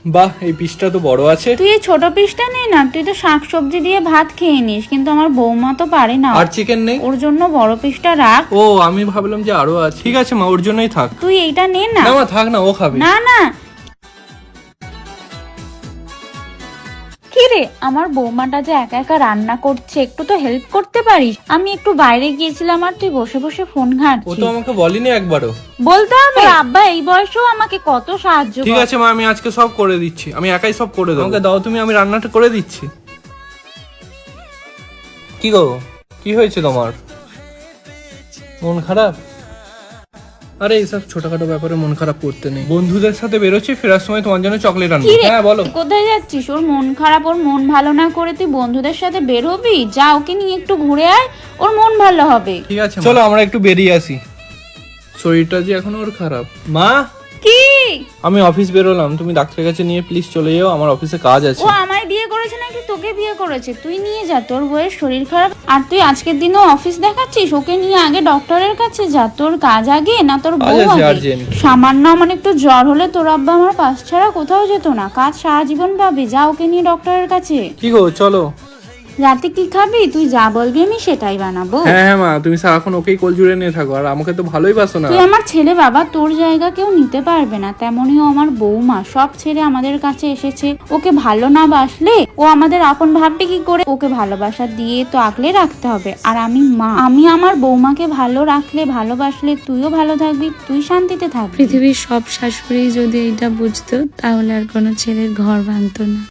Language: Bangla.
বাহ, এই পিসটা তো বড় আছে। তুই এই ছোট পিসটা নে না, তুই তো শাকসবজি দিয়ে ভাত খেয়ে নিস, কিন্তু আমার বৌমা তো পারে না। আর চিকেন নেই? ওর জন্য বড় পিসটা রাখ। ও, আমি ভাবলাম যে আরো আছে। ঠিক আছে মা, ওর জন্যই থাক। তুই এইটা নে না। না মা, থাক না, ও খাবে। না না। কিরে, আমার বৌমাটা যে একা একা রান্না করছে, একটু তো হেল্প করতে পারিস। আমি একটু বাইরে গিয়েছিলাম আর তুই বসে বসে ফোন ও ঘাঁটছিস। তো আমাকে বলেনি একবারও। বলতে হবে? তোর আব্বা এই বয়সেও আমাকে কত সাহায্য ঠিক করে। আছে মা, আমি আজকে সব করে দিচ্ছি। আমি একাই সব করে দেবো। আমাকে দাও তুমি, আমি রান্নাটা করে দিচ্ছি। কি গো, কি হয়েছে তোমার? মন খারাপ? আরে এইসব ছোটখাটো ব্যাপারে মন খারাপ করতে নেই। বন্ধুদের সাথে বেরোচ্ছি, ফেরার সময় তোমার জন্য চকলেট আনবো। কিরে, হ্যাঁ বলো। কোথায় যাচ্ছিস? ওর মন খারাপ, ওর মন ভালো না করে তুই বন্ধুদের সাথে বের হবি? যা, ওকে নিয়ে একটু ঘুরে আয়, ওর মন ভালো হবে। ঠিক আছে চলো, আমরা একটু বেরিয়ে আসি। শরীরটা যে এখন ওর খারাপ। মা, কি? আমি অফিস বেরোলাম, তুমি ডাক্তারের কাছে নিয়ে প্লিজ চলে যাও, আমার অফিসে কাজ আছে। ও আমায় বিয়ে করেছে নাকি তোকে বিয়ে করেছে? তুই নিয়ে যা, তোর বউয়ের শরীর খারাপ আর তুই আজকের দিনও অফিস দেখাচ্ছিস? ওকে নিয়ে আগে ডক্টরের কাছে যা। তোর কাজ আগে না তোর বউ আগে? urgent। সামান্য মানে একটু জ্বর হলে তোর আব্বা আমার পাশ ছাড়া কোথাও যেত না। কাজ সারা জীবন পাবি, যা ওকে নিয়ে ডক্টরের কাছে। কি গো, চলো। রাতে কি খাবি? তুই যা বলবি আমি সেটাই বানাবো। হ্যাঁ হ্যাঁ মা, তুমি সারাক্ষণ ওকেই কোল জুড়ে নিয়ে থাকো, আর আমাকে তো ভালোই বাসো না। তুই আমার ছেলে বাবা, তোর জায়গা কেউ নিতে পারবে না। তেমনিও আমার বৌমা সব ছেড়ে আমাদের কাছে এসেছে। ওকে ভালো না বাসলে ও আমাদের আপন ভাববে কি করে? ওকে ভালোবাসা দিয়ে তো আগলে রাখতে হবে। আর আমি মা, আমি আমার বৌমাকে ভালো রাখলে, ভালোবাসলে তুইও ভালো থাকবি, তুই শান্তিতে থাকবি। পৃথিবীর সব শাশুড়ি যদি এটা বুঝতো তাহলে আর কোনো ছেলের ঘর ভাঙতো না।